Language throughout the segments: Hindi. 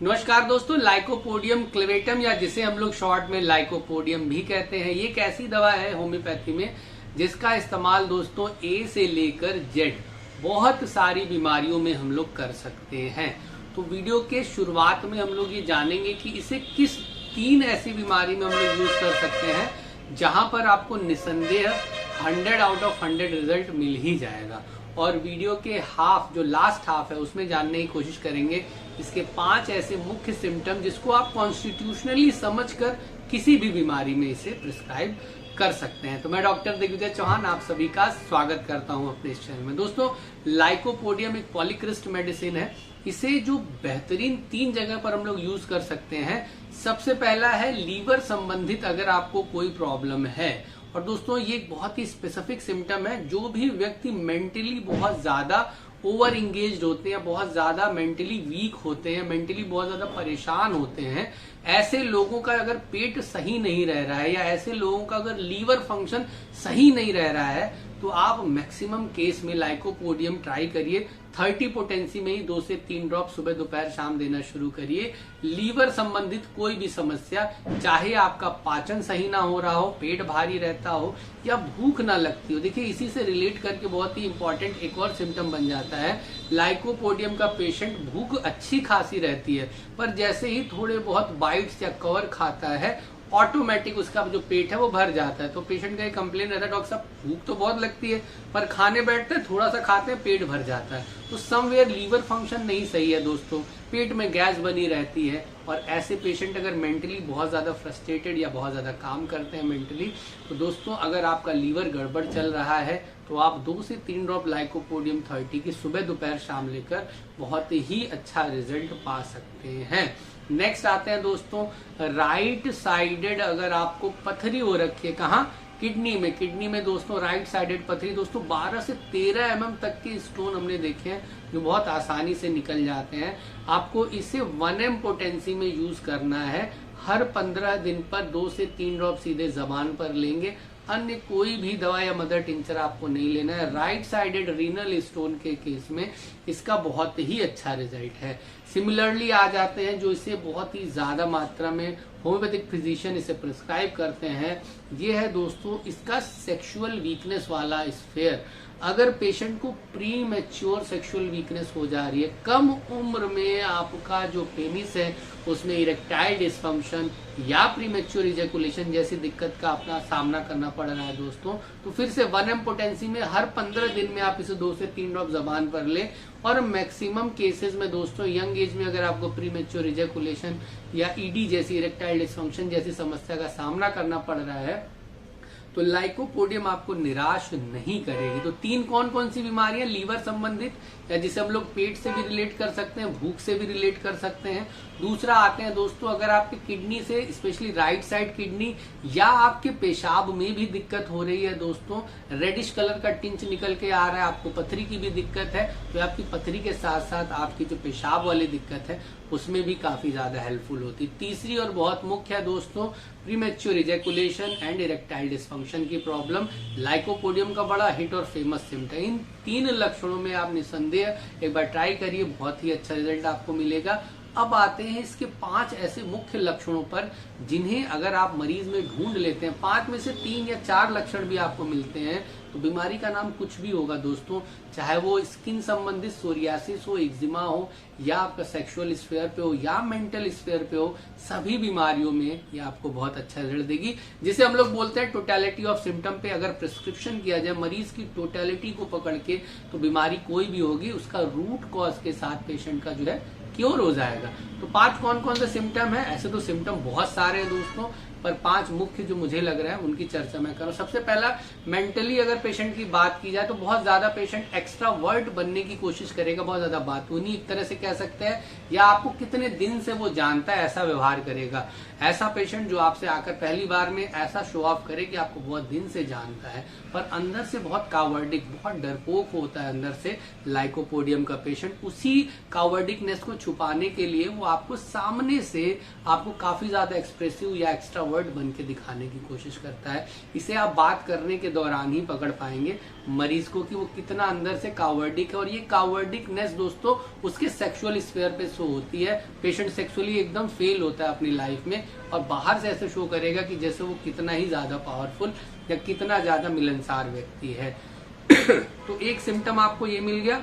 नमस्कार दोस्तों, लाइकोपोडियम क्लेवेटम या जिसे हम लोग शॉर्ट में लाइकोपोडियम भी कहते हैं, ये एक ऐसी दवा है होम्योपैथी में जिसका इस्तेमाल दोस्तों ए से लेकर जेड बहुत सारी बीमारियों में हम लोग कर सकते हैं। तो वीडियो के शुरुआत में हम लोग ये जानेंगे कि इसे किस 3 ऐसी बीमारी में हम लोग यूज कर सकते हैं जहां पर आपको निसंदेह 100 आउट ऑफ 100 रिजल्ट मिल ही जाएगा। और वीडियो के जो लास्ट हाफ है उसमें जानने की कोशिश करेंगे इसके 5 ऐसे मुख्य सिम्टम जिसको आप कॉन्स्टिट्यूशनली समझकर किसी भी बीमारी में इसे प्रिस्क्राइब कर सकते हैं। तो मैं डॉक्टर दिग्विजय चौहान आप सभी का स्वागत करता हूं अपने इस चैनल में। दोस्तों, लाइकोपोडियम एक पॉलीक्रिस्ट मेडिसिन है। इसे जो बेहतरीन 3 जगह पर हम लोग यूज कर सकते हैं। सबसे पहला है लीवर संबंधित अगर आपको कोई प्रॉब्लम है। और दोस्तों, ये एक बहुत ही स्पेसिफिक सिम्टम है। जो भी व्यक्ति मेंटली बहुत ज्यादा ओवर इंगेज्ड होते हैं, बहुत ज्यादा मेंटली वीक होते हैं, मेंटली बहुत ज्यादा परेशान होते हैं, ऐसे लोगों का अगर पेट सही नहीं रह रहा है या ऐसे लोगों का अगर लीवर फंक्शन सही नहीं रह रहा है तो आप मैक्सिमम केस में लाइकोपोडियम ट्राई करिए। 30 पोटेंसी में ही 2 से 3 ड्रॉप सुबह दोपहर शाम देना शुरू करिए। लीवर संबंधित कोई भी समस्या, चाहे आपका पाचन सही ना हो रहा हो, पेट भारी रहता हो या भूख ना लगती हो। देखिए, इसी से रिलेट करके बहुत ही इंपॉर्टेंट एक और सिम्टम बन जाता है। लाइकोपोडियम का पेशेंट भूख अच्छी खासी रहती है, पर जैसे ही थोड़े बहुत बाइट्स या कवर खाता है ऑटोमेटिक उसका जो पेट है वो भर जाता है। तो पेशेंट का एक कंप्लेन रहता है, डॉक्टर साहब भूख तो बहुत लगती है पर खाने बैठते हैं, थोड़ा सा खाते हैं, पेट भर जाता है। तो समवेयर लीवर फंक्शन नहीं सही है दोस्तों, पेट में गैस बनी रहती है। और ऐसे पेशेंट अगर मेंटली बहुत ज्यादा फ्रस्ट्रेटेड या बहुत ज्यादा काम करते हैं मेंटली, तो दोस्तों अगर आपका लीवर गड़बड़ चल रहा है तो आप 2 से 3 ड्रॉप लाइकोपोडियम 30 की सुबह दोपहर शाम लेकर बहुत ही अच्छा रिजल्ट पा सकते हैं। नेक्स्ट आते हैं दोस्तों, राइट साइडेड अगर आपको पथरी हो रखी है, कहाँ? किडनी में। किडनी में दोस्तों राइट साइडेड पथरी, दोस्तों 12 से 13 mm तक के स्टोन हमने देखे हैं जो बहुत आसानी से निकल जाते हैं। आपको इसे 1 m पोटेंसी में यूज करना है। हर 15 दिन पर 2 से 3 ड्रॉप सीधे जबान पर लेंगे। अन्य कोई भी दवा या मदर टिंचर आपको नहीं लेना है। राइट साइडेड रीनल स्टोन के केस में इसका बहुत ही अच्छा रिजल्ट है। सिमिलरली आ जाते हैं जो इसे बहुत ही ज्यादा मात्रा में होम्योपैथिक फिजिशियन इसे प्रिस्क्राइब करते हैं, ये है दोस्तों इसका सेक्सुअल वीकनेस वाला स्फेयर। अगर पेशेंट को प्री मैच्योर सेक्सुअल वीकनेस हो जा रही है, कम उम्र में आपका जो पेनिस है उसमें इरेक्टाइल डिस्फंक्शन या प्री मैच्योर इजैकुलेशन जैसी दिक्कत का अपना सामना करना पड़ रहा है दोस्तों, तो फिर से 1 m पोटेंसी में हर 15 दिन में आप इसे 2 से 3 ड्रॉप जबान पर ले। और मैक्सिमम केसेस में दोस्तों यंग एज में अगर आपको प्री मैच्योर इजैकुलेशन या ईडी जैसी इरेक्टाइल डिस्फंक्शन जैसी समस्या का सामना करना पड़ रहा है तो लाइकोपोडियम आपको निराश नहीं करेगी। तो 3 कौन कौन सी बीमारियां? लीवर संबंधित या जिसे हम लोग पेट से भी रिलेट कर सकते हैं, भूख से भी रिलेट कर सकते हैं। दूसरा आते हैं दोस्तों, अगर आपके किडनी से स्पेशली राइट साइड किडनी या आपके पेशाब में भी दिक्कत हो रही है दोस्तों, रेडिश कलर का टिंच निकल के आ रहा है, आपको पथरी की भी दिक्कत है, तो आपकी पथरी के साथ साथ आपकी जो पेशाब वाली दिक्कत है उसमें भी काफी ज्यादा हेल्पफुल होती है। तीसरी और बहुत मुख्य है दोस्तों, premature ejaculation and erectile dysfunction की प्रॉब्लम। लाइकोपोडियम का बड़ा हिट और फेमस सिम्टम। इन 3 लक्षणों में आप निसंदेह एक बार ट्राई करिए, बहुत ही अच्छा रिजल्ट आपको मिलेगा। अब आते हैं इसके 5 ऐसे मुख्य लक्षणों पर जिन्हें अगर आप मरीज में ढूंढ लेते हैं, 5 में से 3 या 4 लक्षण भी आपको मिलते हैं तो बीमारी का नाम कुछ भी होगा दोस्तों, चाहे वो स्किन संबंधित सोरियासिस हो, एक्जिमा हो या आपका सेक्सुअल स्फेयर पे हो या मेंटल स्फेयर पे हो, सभी बीमारियों में ये आपको बहुत अच्छा रिजल्ट देगी। जिसे हम लोग बोलते हैं टोटलिटी ऑफ सिम्टम पे अगर प्रिस्क्रिप्शन किया जाए मरीज की टोटलिटी को पकड़ के तो बीमारी कोई भी होगी उसका रूट कॉज के साथ पेशेंट का जो है क्योर हो जाएगा। तो 5 कौन कौन से सिम्टम है? ऐसे तो सिम्टम बहुत सारे हैं दोस्तों, पर 5 मुख्य जो मुझे लग रहा है उनकी चर्चा मैं करूं। सबसे पहला, मेंटली अगर पेशेंट की बात की जाए तो बहुत ज्यादा पेशेंट एक्स्ट्रावर्ट बनने की कोशिश करेगा, बहुत ज्यादा बातूनी एक तरह से कह सकते हैं, या आपको कितने दिन से वो जानता है ऐसा व्यवहार करेगा। ऐसा पेशेंट जो आपसे आकर पहली बार में ऐसा शो ऑफ करे कि आपको बहुत दिन से जानता है पर अंदर से बहुत कावर्डिक, बहुत डरपोक होता है अंदर से। लाइकोपोडियम का पेशेंट उसी कावर्डिकनेस को छुपाने के लिए वो आपको सामने से आपको काफी ज्यादा एक्सप्रेसिव या एक्स्ट्रावर्ट बन के दिखाने की कोशिश करता है। इसे आप बात करने के दौरान ही पकड़ पाएंगे मरीज को कि वो कितना अंदर से कावर्डिक है। और ये कावर्डिकनेस दोस्तों उसके सेक्सुअल स्फीयर पे शो होती है। पेशेंट सेक्सुअली एकदम फेल होता है अपनी लाइफ में और बाहर से ऐसे शो करेगा कि जैसे वो कितना ही ज्यादा पावरफुल या कितना ज्यादा मिलनसार व्यक्ति है। तो एक सिम्टम आपको ये मिल गया,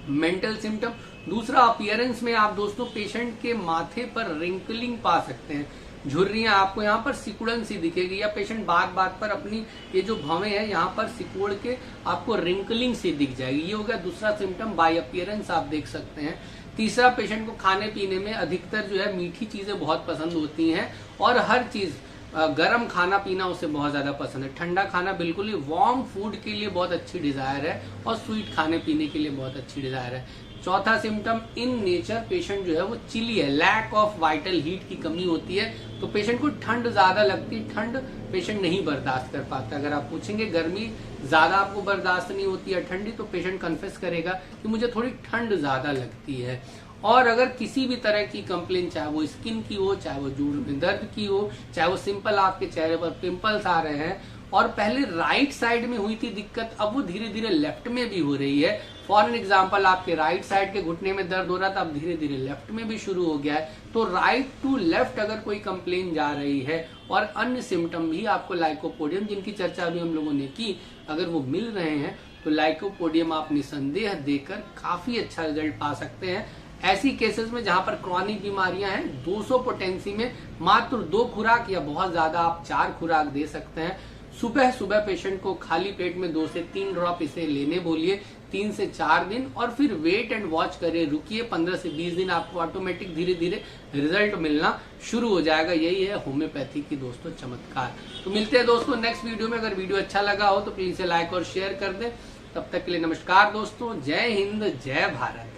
मेंटल सिम्टम। दूसरा, अपीयरेंस में आप दोस्तों पेशेंट के माथे पर रिंकलिंग पा सकते हैं। झुर्रियां आपको यहाँ पर सिकुड़न सी दिखेगी या पेशेंट बात बात पर अपनी ये जो भवें हैं यहाँ पर सिकुड़ के आपको रिंकलिंग सी दिख जाएगी। ये हो गया दूसरा सिम्टम, बाय अपीयरेंस आप देख सकते हैं। तीसरा, पेशेंट को खाने पीने में अधिकतर जो है मीठी चीजें बहुत पसंद होती हैं और हर चीज गरम खाना पीना उसे बहुत ज्यादा पसंद है। ठंडा खाना बिल्कुल ही, वार्म फूड के लिए बहुत अच्छी डिजायर है और स्वीट खाने पीने के लिए बहुत अच्छी डिजायर है। चौथा सिम्टम, इन नेचर पेशेंट जो है वो चिली है, लैक ऑफ वाइटल हीट की कमी होती है। तो पेशेंट को ठंड ज्यादा लगती है, ठंड पेशेंट नहीं बर्दाश्त कर पाता। अगर आप पूछेंगे गर्मी ज्यादा आपको बर्दाश्त नहीं होती है ठंडी, तो पेशेंट कन्फेस करेगा कि मुझे थोड़ी ठंड ज्यादा लगती है। और अगर किसी भी तरह की कंप्लेन, चाहे वो स्किन की हो, चाहे वो जोड़ में दर्द की हो, चाहे वो सिंपल आपके चेहरे पर पिंपल्स आ रहे हैं और पहले राइट साइड में हुई थी दिक्कत, अब वो धीरे धीरे लेफ्ट में भी हो रही है। फॉर एन एग्जाम्पल, आपके राइट साइड के घुटने में दर्द हो रहा था, अब धीरे धीरे लेफ्ट में भी शुरू हो गया है। तो राइट टू लेफ्ट अगर कोई कंप्लेन जा रही है और अन्य सिम्टम भी आपको लाइकोपोडियम, जिनकी चर्चा अभी हम लोगों ने की, अगर वो मिल रहे हैं तो लाइकोपोडियम आप निसंदेह देकर काफी अच्छा रिजल्ट पा सकते हैं। ऐसी केसेस में जहां पर क्रॉनिक बीमारियां हैं, 200 पोटेंसी में मात्र 2 खुराक या बहुत ज्यादा आप 4 खुराक दे सकते हैं। सुबह सुबह पेशेंट को खाली पेट में 2 से 3 ड्रॉप इसे लेने बोलिए 3 से 4 दिन और फिर वेट एंड वॉच करिए, रुकिए 15 से 20 दिन, आपको ऑटोमेटिक धीरे धीरे रिजल्ट मिलना शुरू हो जाएगा। यही है होम्योपैथी की दोस्तों चमत्कार। तो मिलते हैं दोस्तों नेक्स्ट वीडियो में। अगर वीडियो अच्छा लगा हो तो प्लीज इसे लाइक और शेयर कर दें। तब तक के लिए नमस्कार दोस्तों, जय हिंद, जय भारत।